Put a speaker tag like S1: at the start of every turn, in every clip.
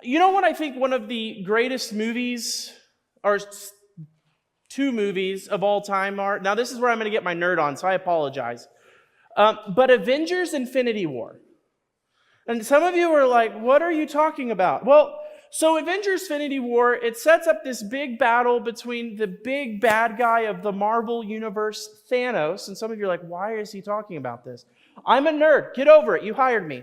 S1: You know what I think one of the greatest movies, or two movies of all time are? Now, this is where I'm going to get my nerd on, so I apologize. But Avengers Infinity War. And some of you are like, what are you talking about? Well, so Avengers Infinity War, it sets up this big battle between the big bad guy of the Marvel Universe, Thanos. And some of you are like, why is he talking about this? I'm a nerd. Get over it. You hired me.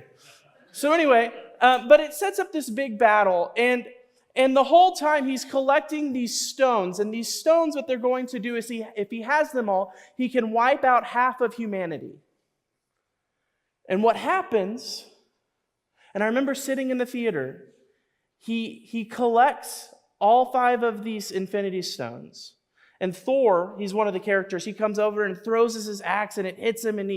S1: So anyway, but it sets up this big battle. And the whole time he's collecting these stones. And these stones, what they're going to do is if he has them all, he can wipe out half of humanity. And what happens, and I remember sitting in the theater, he collects all 5 of these Infinity Stones. And Thor, he's one of the characters, he comes over and throws his axe and it hits him, and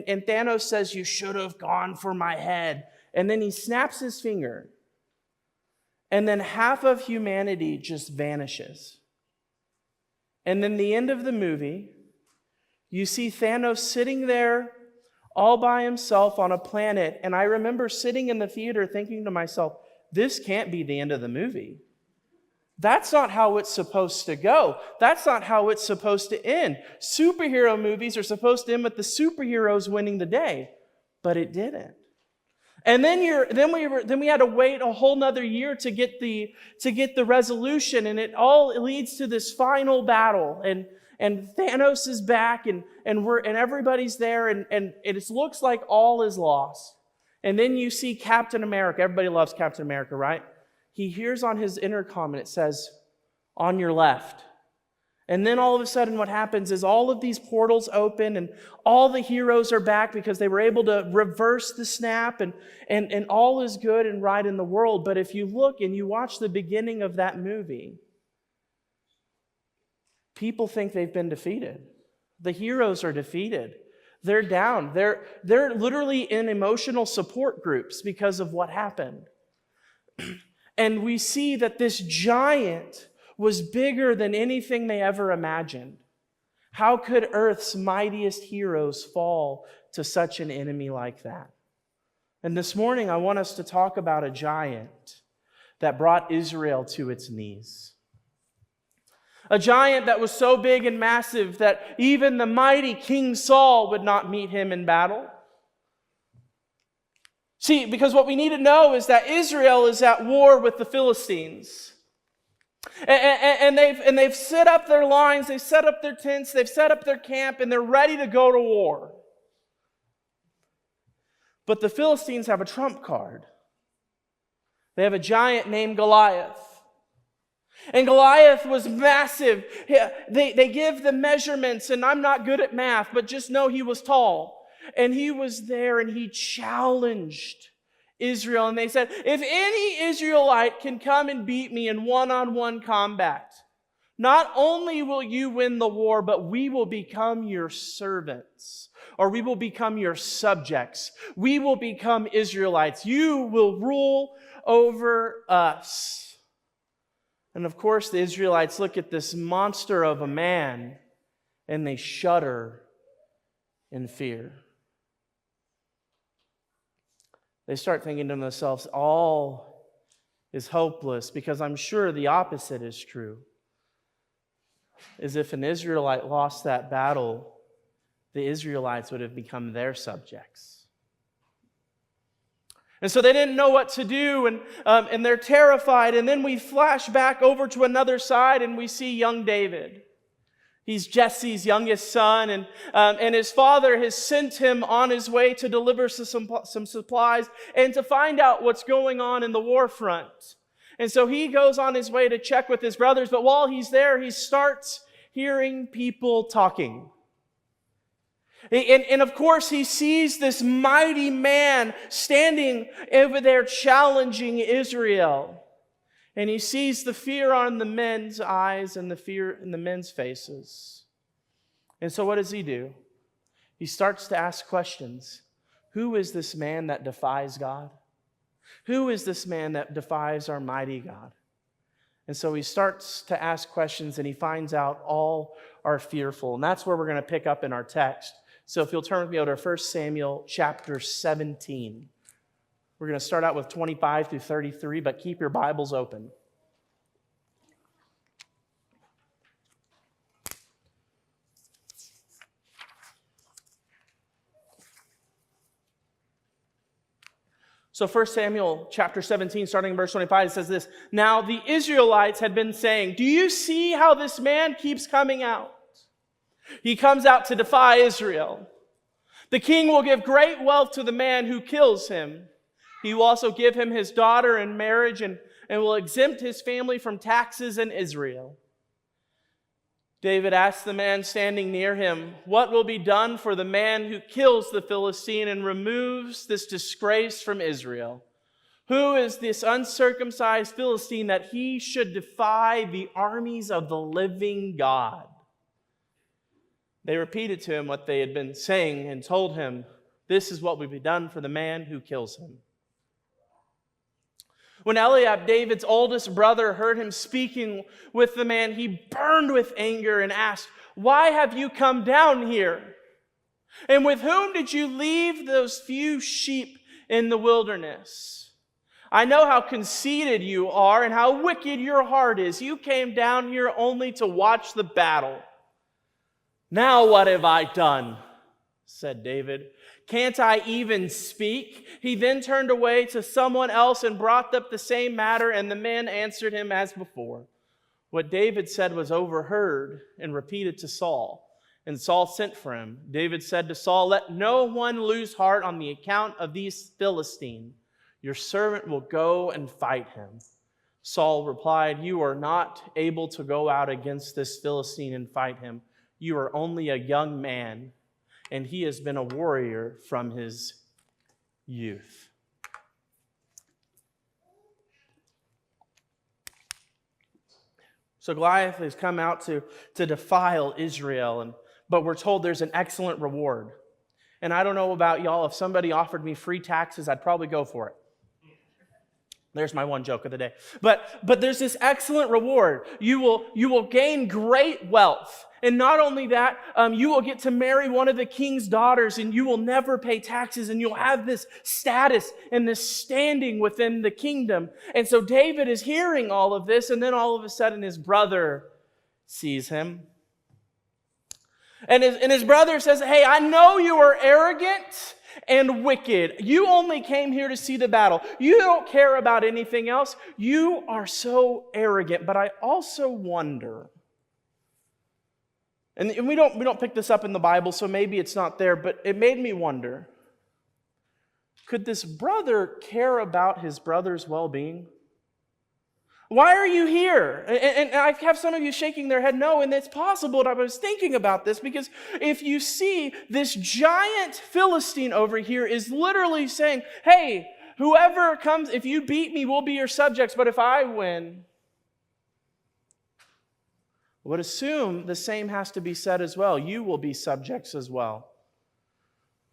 S1: Thanos says, "You should have gone for my head." And then he snaps his finger. And then half of humanity just vanishes. And then the end of the movie, you see Thanos sitting there all by himself on a planet. And I remember sitting in the theater thinking to myself, this can't be the end of the movie. That's not how it's supposed to go. That's not how it's supposed to end. Superhero movies are supposed to end with the superheroes winning the day, but it didn't. And then we had to wait a whole nother year to get the resolution, and it leads to this final battle. And Thanos is back, and everybody's there, and it looks like all is lost. And then you see Captain America. Everybody loves Captain America, right? He hears on his intercom, and it says, "On your left." And then all of a sudden what happens is all of these portals open, and all the heroes are back because they were able to reverse the snap, and all is good and right in the world. But if you look and you watch the beginning of that movie, people think they've been defeated. The heroes are defeated. They're down. They're literally in emotional support groups because of what happened. And we see that this giant was bigger than anything they ever imagined. How could Earth's mightiest heroes fall to such an enemy like that? And this morning, I want us to talk about a giant that brought Israel to its knees. A giant that was so big and massive that even the mighty King Saul would not meet him in battle. See, because what we need to know is that Israel is at war with the Philistines. And they've set up their lines, they've set up their tents, they've set up their camp, and they're ready to go to war. But the Philistines have a trump card. They have a giant named Goliath. And Goliath was massive. They give the measurements, and I'm not good at math, but just know he was tall. And he was there, and he challenged Israel. And they said, if any Israelite can come and beat me in one-on-one combat, not only will you win the war, but we will become your servants, or we will become your subjects. We will become Israelites. You will rule over us. And of course, the Israelites look at this monster of a man and they shudder in fear. They start thinking to themselves, all is hopeless, because I'm sure the opposite is true. As if an Israelite lost that battle, the Israelites would have become their subjects. And so they didn't know what to do, and they're terrified. And then we flash back over to another side, and we see young David. He's Jesse's youngest son, and his father has sent him on his way to deliver some supplies and to find out what's going on in the war front. And so he goes on his way to check with his brothers, but while he's there, he starts hearing people talking. And of course, he sees this mighty man standing over there challenging Israel. And he sees the fear on the men's eyes and the fear in the men's faces. And so what does he do? He starts to ask questions. Who is this man that defies God? Who is this man that defies our mighty God? And so he starts to ask questions, and he finds out all are fearful. And that's where we're going to pick up in our text. So if you'll turn with me over to 1 Samuel chapter 17. We're going to start out with 25 through 33, but keep your Bibles open. So 1 Samuel chapter 17, starting in verse 25, it says this, "Now the Israelites had been saying, 'Do you see how this man keeps coming out? He comes out to defy Israel. The king will give great wealth to the man who kills him. He will also give him his daughter in marriage and will exempt his family from taxes in Israel.' David asked the man standing near him, 'What will be done for the man who kills the Philistine and removes this disgrace from Israel? Who is this uncircumcised Philistine that he should defy the armies of the living God?' They repeated to him what they had been saying and told him, 'This is what will be done for the man who kills him.' When Eliab, David's oldest brother, heard him speaking with the man, he burned with anger and asked, 'Why have you come down here? And with whom did you leave those few sheep in the wilderness? I know how conceited you are and how wicked your heart is. You came down here only to watch the battle.' 'Now what have I done?' said David. 'Can't I even speak?' He then turned away to someone else and brought up the same matter, and the man answered him as before. What David said was overheard and repeated to Saul, and Saul sent for him. David said to Saul, 'Let no one lose heart on the account of these Philistines. Your servant will go and fight him.' Saul replied, 'You are not able to go out against this Philistine and fight him. You are only a young man, and he has been a warrior from his youth.'" So Goliath has come out to defile Israel, but we're told there's an excellent reward. And I don't know about y'all, if somebody offered me free taxes, I'd probably go for it. There's my one joke of the day. But there's this excellent reward. You will gain great wealth. And not only that, you will get to marry one of the king's daughters, and you will never pay taxes, and you'll have this status and this standing within the kingdom. And so David is hearing all of this, and then all of a sudden his brother sees him. And his brother says, "Hey, I know you are arrogant and wicked. You only came here to see the battle. You don't care about anything else. You are so arrogant. But I also wonder," and we don't pick this up in the Bible, so maybe it's not there, but it made me wonder, could this brother care about his brother's well-being? Why are you here? And I have some of you shaking their head no, and it's possible. And I was thinking about this because if you see this giant Philistine over here is literally saying, "Hey, whoever comes, if you beat me, we'll be your subjects, but if I win," I would assume the same has to be said as well. You will be subjects as well.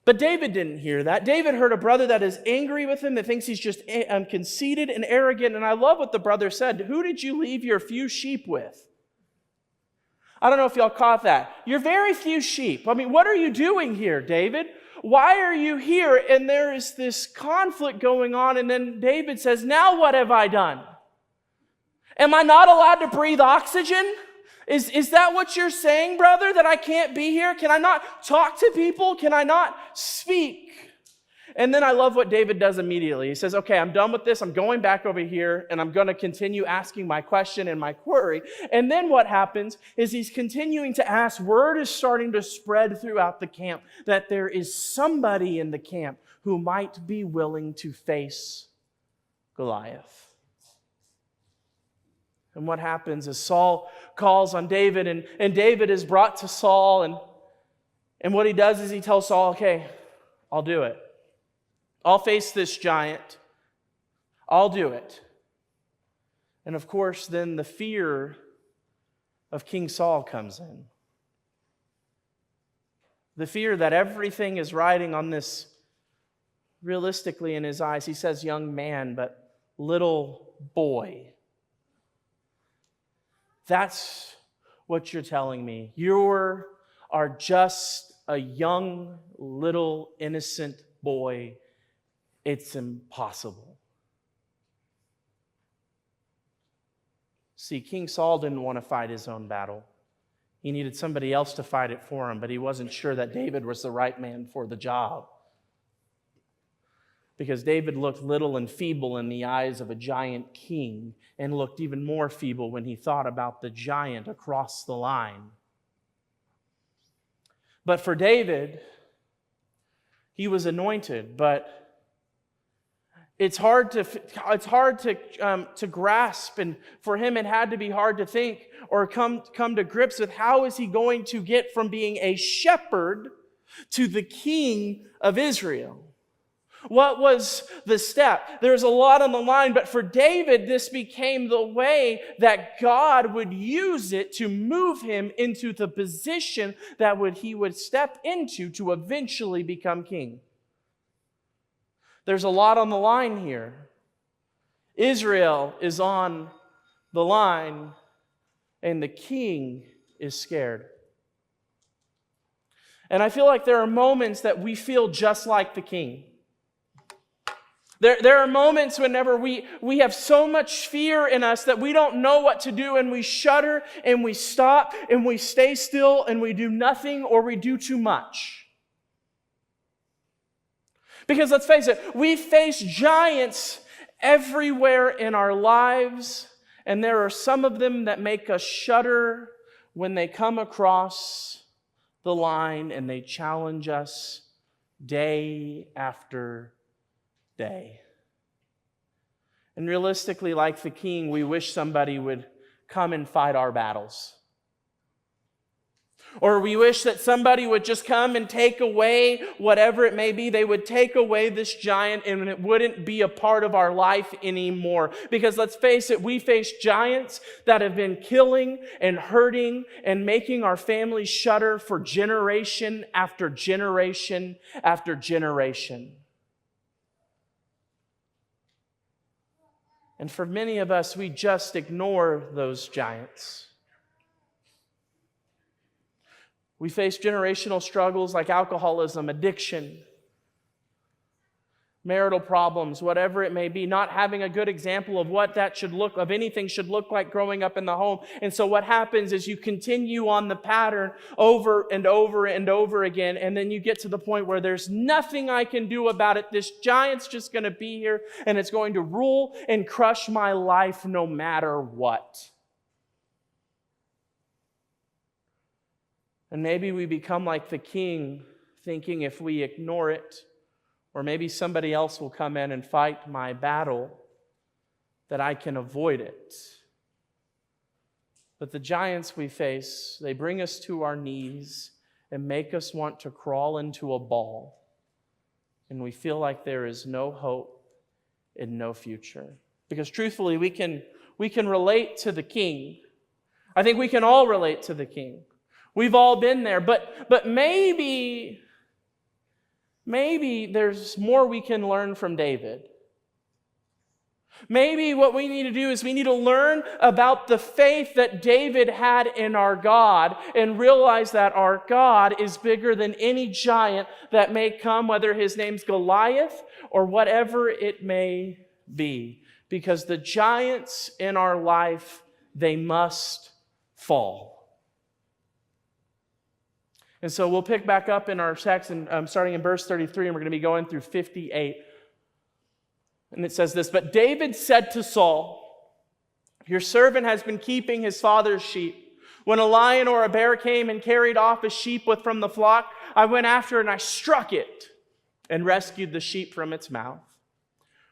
S1: But David didn't hear that. David heard a brother that is angry with him, that thinks he's just conceited and arrogant. And I love what the brother said. "Who did you leave your few sheep with?" I don't know if y'all caught that. Your very few sheep. I mean, what are you doing here, David? Why are you here? And there is this conflict going on. And then David says, "Now what have I done? Am I not allowed to breathe oxygen? Is that what you're saying, brother, that I can't be here? Can I not talk to people? Can I not speak?" And then I love what David does immediately. He says, "Okay, I'm done with this. I'm going back over here, and I'm going to continue asking my question and my query." And then what happens is he's continuing to ask. Word is starting to spread throughout the camp that there is somebody in the camp who might be willing to face Goliath. And what happens is Saul calls on David, and David is brought to Saul, and what he does is he tells Saul, "Okay, I'll do it. I'll face this giant. I'll do it." And of course, then the fear of King Saul comes in. The fear that everything is riding on this, realistically in his eyes, he says young man, but little boy. That's what you're telling me. You are just a young, little, innocent boy, it's impossible. See, King Saul didn't want to fight his own battle. He needed somebody else to fight it for him, but he wasn't sure that David was the right man for the job. Because David looked little and feeble in the eyes of a giant king, and looked even more feeble when he thought about the giant across the line. But for David, he was anointed, but it's hard to grasp, and for him it had to be hard to think or come to grips with how is he going to get from being a shepherd to the king of Israel. What was the step? There's a lot on the line, but for David, this became the way that God would use it to move him into the position that he would step into to eventually become king. There's a lot on the line here. Israel is on the line, and the king is scared. And I feel like there are moments that we feel just like the king. There are moments whenever we have so much fear in us that we don't know what to do, and we shudder and we stop and we stay still and we do nothing, or we do too much. Because let's face it, we face giants everywhere in our lives, and there are some of them that make us shudder when they come across the line and they challenge us day after day. And realistically, like the king, we wish somebody would come and fight our battles. Or we wish that somebody would just come and take away whatever it may be. They would take away this giant and it wouldn't be a part of our life anymore. Because let's face it, we face giants that have been killing and hurting and making our families shudder for generation after generation after generation. And for many of us, we just ignore those giants. We face generational struggles like alcoholism, addiction, marital problems, whatever it may be, not having a good example of what that anything should look like growing up in the home. And so what happens is you continue on the pattern over and over and over again, and then you get to the point where there's nothing I can do about it. This giant's just going to be here, and it's going to rule and crush my life no matter what. And maybe we become like the king, thinking if we ignore it, or maybe somebody else will come in and fight my battle, that I can avoid it. But the giants we face, they bring us to our knees and make us want to crawl into a ball. And we feel like there is no hope and no future. Because truthfully, we can relate to the king. I think we can all relate to the king. We've all been there, but maybe there's more we can learn from David. Maybe what we need to do is we need to learn about the faith that David had in our God and realize that our God is bigger than any giant that may come, whether his name's Goliath or whatever it may be. Because the giants in our life, they must fall. And so we'll pick back up in our text, and starting in verse 33, and we're going to be going through 58. And it says this, "But David said to Saul, 'Your servant has been keeping his father's sheep. When a lion or a bear came and carried off a sheep from the flock, I went after it and I struck it and rescued the sheep from its mouth.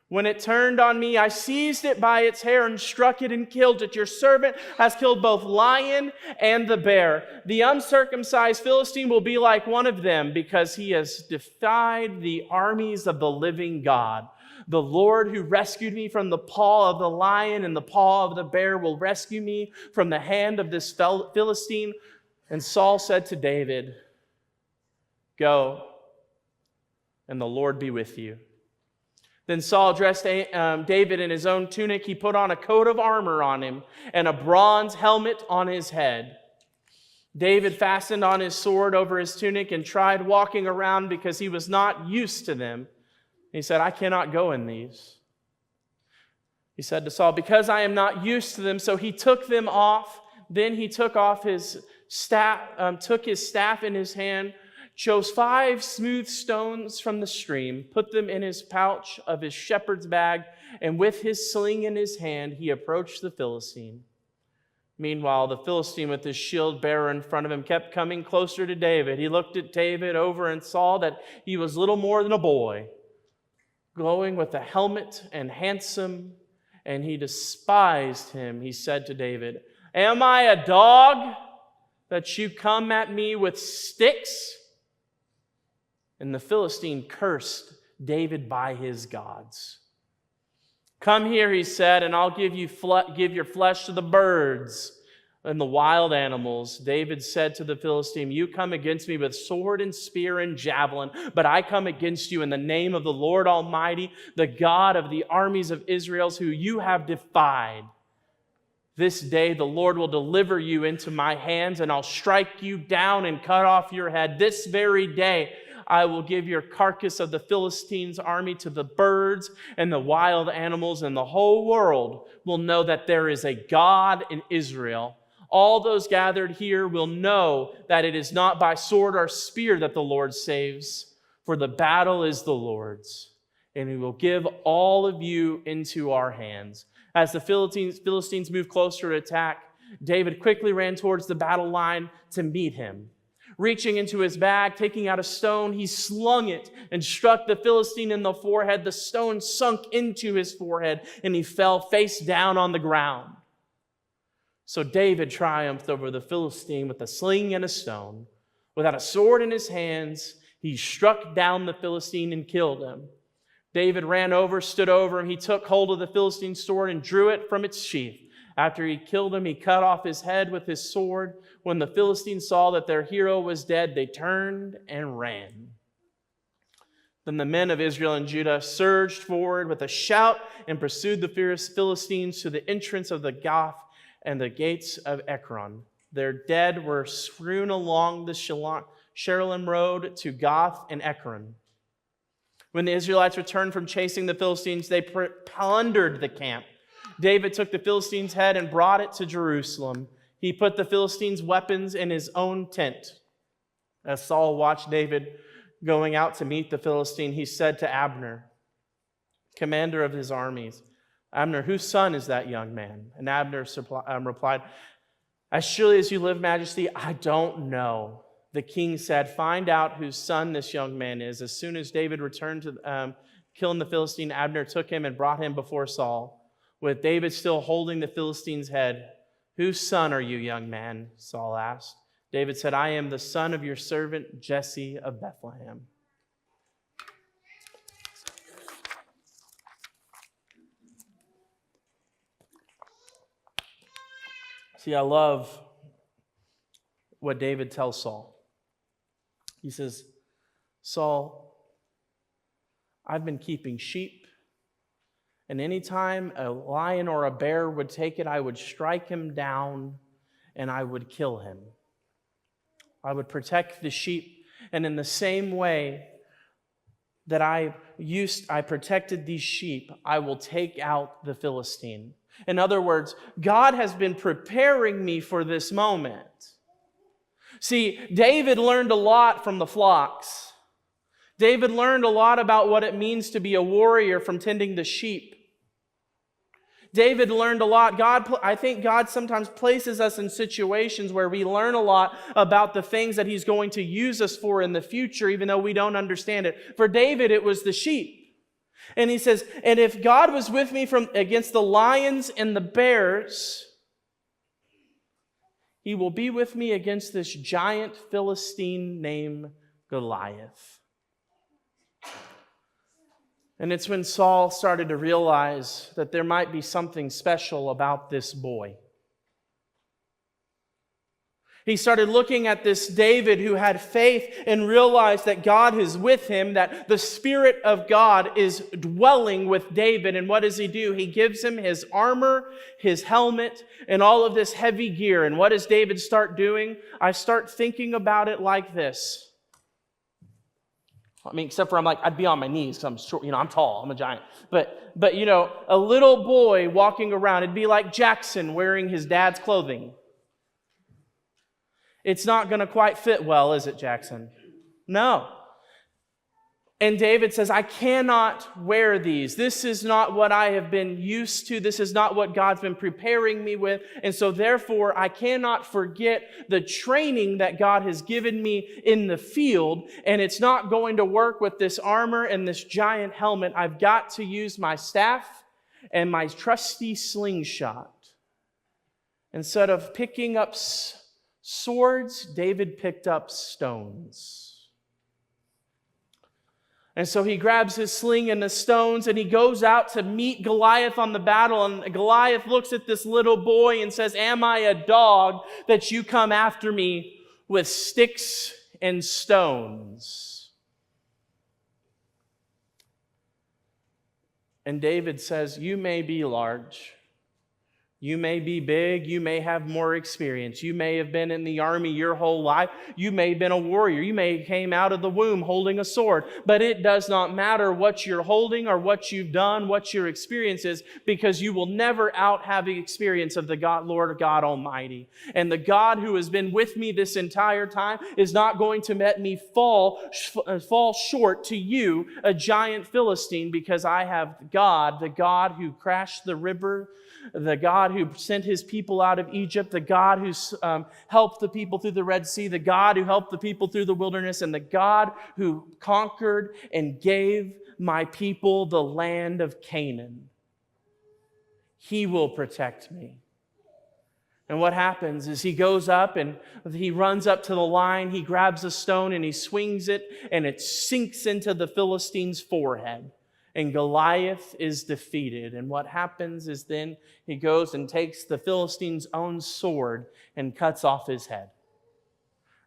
S1: When it turned on me, I seized it by its hair and struck it and killed it. Your servant has killed both lion and the bear. The uncircumcised Philistine will be like one of them because he has defied the armies of the living God. The Lord who rescued me from the paw of the lion and the paw of the bear will rescue me from the hand of this Philistine.' And Saul said to David, 'Go, and the Lord be with you.' Then Saul dressed David in his own tunic. He put on a coat of armor on him and a bronze helmet on his head. David fastened on his sword over his tunic and tried walking around because he was not used to them. He said, I cannot go in these. He said to Saul, because I am not used to them. So he took them off. Then he took off his staff, took his staff in his hand, chose 5 smooth stones from the stream, put them in his pouch of his shepherd's bag, and with his sling in his hand, he approached the Philistine. Meanwhile, the Philistine with his shield bearer in front of him kept coming closer to David. He looked at David over and saw that he was little more than a boy, glowing with a helmet and handsome, and he despised him. He said to David, am I a dog that you come at me with sticks? And the Philistine cursed David by his gods. Come here, he said, and I'll give your flesh to the birds and the wild animals. David said to the Philistine, you come against me with sword and spear and javelin, but I come against you in the name of the Lord Almighty, the God of the armies of Israel, who you have defied. This day the Lord will deliver you into my hands, and I'll strike you down and cut off your head. This very day I will give your carcass of the Philistines' army to the birds and the wild animals, and the whole world will know that there is a God in Israel. All those gathered here will know that it is not by sword or spear that the Lord saves, for the battle is the Lord's, and he will give all of you into our hands. As the Philistines moved closer to attack, David quickly ran towards the battle line to meet him. Reaching into his bag, taking out a stone, he slung it and struck the Philistine in the forehead. The stone sunk into his forehead, and he fell face down on the ground. So David triumphed over the Philistine with a sling and a stone. Without a sword in his hands, he struck down the Philistine and killed him. David ran over, stood over him. He took hold of the Philistine's sword and drew it from its sheath. After he killed him, he cut off his head with his sword. When the Philistines saw that their hero was dead, they turned and ran. Then the men of Israel and Judah surged forward with a shout and pursued the Philistines to the entrance of the Gath and the gates of Ekron. Their dead were strewn along the Sharalim road to Gath and Ekron. When the Israelites returned from chasing the Philistines, they plundered the camp. David took the Philistine's head and brought it to Jerusalem. He put the Philistines' weapons in his own tent. As Saul watched David going out to meet the Philistine, he said to Abner, commander of his armies, Abner, whose son is that young man? And Abner replied, as surely as you live, Majesty, I don't know. The king said, find out whose son this young man is. As soon as David returned to killing the Philistine, Abner took him and brought him before Saul, with David still holding the Philistine's head. Whose son are you, young man? Saul asked. David said, I am the son of your servant Jesse of Bethlehem. See, I love what David tells Saul. He says, Saul, I've been keeping sheep, and anytime a lion or a bear would take it, I would strike him down and I would kill him. I would protect the sheep. And in the same way that I protected these sheep, I will take out the Philistine. In other words, God has been preparing me for this moment. See, David learned a lot from the flocks. David learned a lot about what it means to be a warrior from tending the sheep. David learned a lot. I think God sometimes places us in situations where we learn a lot about the things that he's going to use us for in the future, even though we don't understand it. For David, it was the sheep. And he says, and if God was with me against the lions and the bears, he will be with me against this giant Philistine named Goliath. And it's when Saul started to realize that there might be something special about this boy. He started looking at this David who had faith and realized that God is with him, that the Spirit of God is dwelling with David. And what does he do? He gives him his armor, his helmet, and all of this heavy gear. And what does David start doing? I start thinking about it like this. I mean, except for I'd be on my knees because I'm short, I'm tall, I'm a giant. But a little boy walking around, it'd be like Jackson wearing his dad's clothing. It's not going to quite fit well, is it, Jackson? No. And David says, I cannot wear these. This is not what I have been used to. This is not what God's been preparing me with. And so therefore, I cannot forget the training that God has given me in the field. And it's not going to work with this armor and this giant helmet. I've got to use my staff and my trusty slingshot. Instead of picking up swords, David picked up stones. And so he grabs his sling and the stones and he goes out to meet Goliath on the battle. And Goliath looks at this little boy and says, am I a dog that you come after me with sticks and stones? And David says, you may be large. You may be big, you may have more experience. You may have been in the army your whole life. You may have been a warrior. You may have came out of the womb holding a sword. But it does not matter what you're holding or what you've done, what your experience is, because you will never out have the experience of the Lord God Almighty. And the God who has been with me this entire time is not going to let me fall short to you, a giant Philistine, because I have God, the God who crashed the river, the God who sent his people out of Egypt, the God who helped the people through the Red Sea, the God who helped the people through the wilderness, and the God who conquered and gave my people the land of Canaan. He will protect me. And what happens is he goes up and he runs up to the line, he grabs a stone and he swings it, and it sinks into the Philistine's forehead. And Goliath is defeated. And what happens is then he goes and takes the Philistine's own sword and cuts off his head.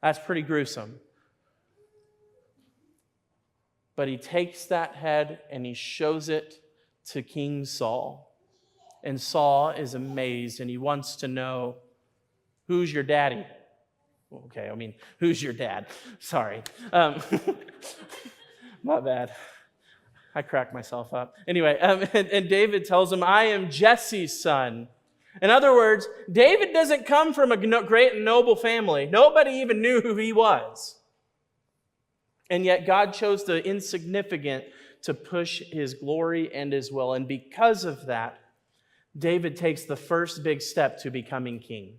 S1: That's pretty gruesome. But he takes that head and he shows it to King Saul. And Saul is amazed and he wants to know, who's your daddy? Okay, who's your dad? Sorry. My bad. I cracked myself up. Anyway, and David tells him, I am Jesse's son. In other words, David doesn't come from a great and noble family. Nobody even knew who he was. And yet God chose the insignificant to push his glory and his will. And because of that, David takes the first big step to becoming king.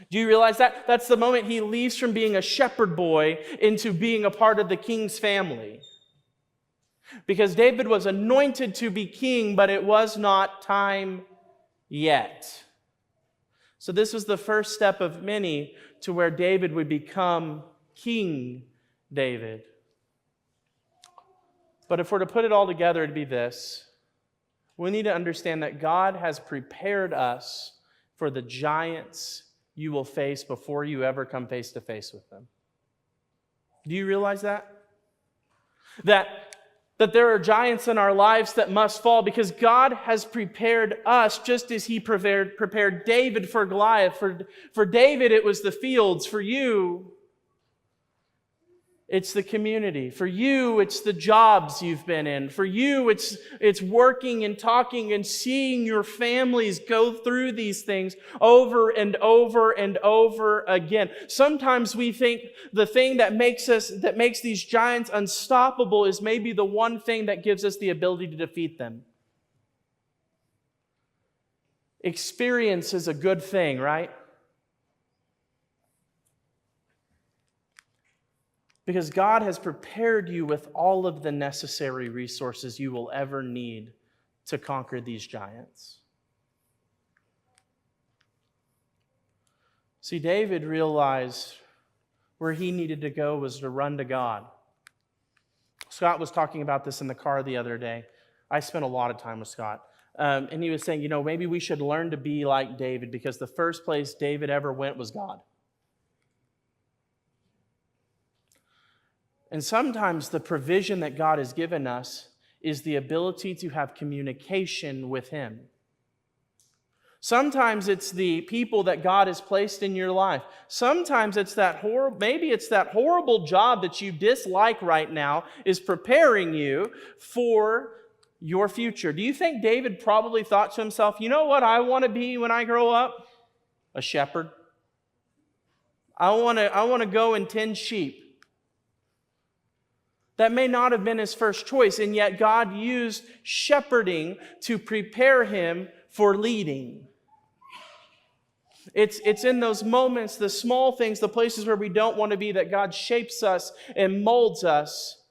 S1: Do you realize that? That's the moment he leaves from being a shepherd boy into being a part of the king's family. Because David was anointed to be king, but it was not time yet. So this was the first step of many to where David would become King David. But if we're to put it all together, it'd be this. We need to understand that God has prepared us for the giants you will face before you ever come face to face with them. Do you realize that? That there are giants in our lives that must fall because God has prepared us just as he prepared David for Goliath. For David, it was the fields. For you, it's the community. For you, it's the jobs you've been in. For you, it's working and talking and seeing your families go through these things over and over and over again. Sometimes we think the thing that makes these giants unstoppable is maybe the one thing that gives us the ability to defeat them. Experience is a good thing, right? Because God has prepared you with all of the necessary resources you will ever need to conquer these giants. See, David realized where he needed to go was to run to God. Scott was talking about this in the car the other day. I spent a lot of time with Scott. And he was saying, maybe we should learn to be like David because the first place David ever went was God. And sometimes the provision that God has given us is the ability to have communication with him. Sometimes it's the people that God has placed in your life. Sometimes it's maybe it's that horrible job that you dislike right now is preparing you for your future. Do you think David probably thought to himself, you know what I want to be when I grow up? A shepherd. I want to go and tend sheep. That may not have been his first choice, and yet God used shepherding to prepare him for leading. It's in those moments, the small things, the places where we don't want to be, that God shapes us and molds us.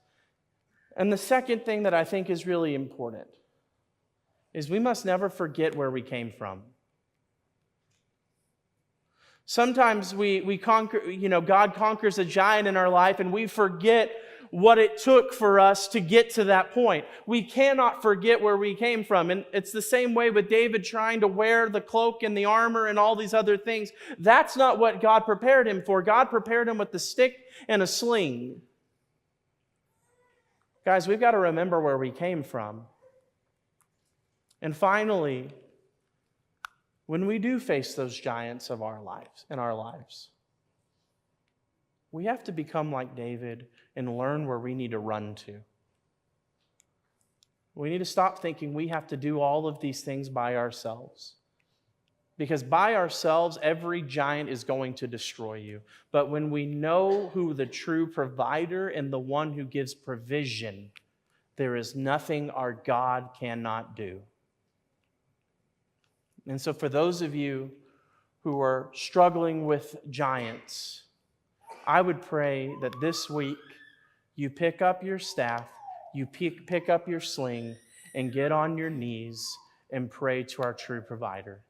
S1: And the second thing that I think is really important is we must never forget where we came from. Sometimes we conquer, God conquers a giant in our life and we forget what it took for us to get to that point. We cannot forget where we came from. And it's the same way with David trying to wear the cloak and the armor and all these other things. That's not what God prepared him for. God prepared him with the stick and a sling. Guys, we've got to remember where we came from. And finally, when we do face those giants of our lives, we have to become like David and learn where we need to run to. We need to stop thinking we have to do all of these things by ourselves. Because by ourselves, every giant is going to destroy you. But when we know who the true provider and the one who gives provision, there is nothing our God cannot do. And so for those of you who are struggling with giants, I would pray that this week you pick up your staff, you pick up your sling, and get on your knees and pray to our true provider.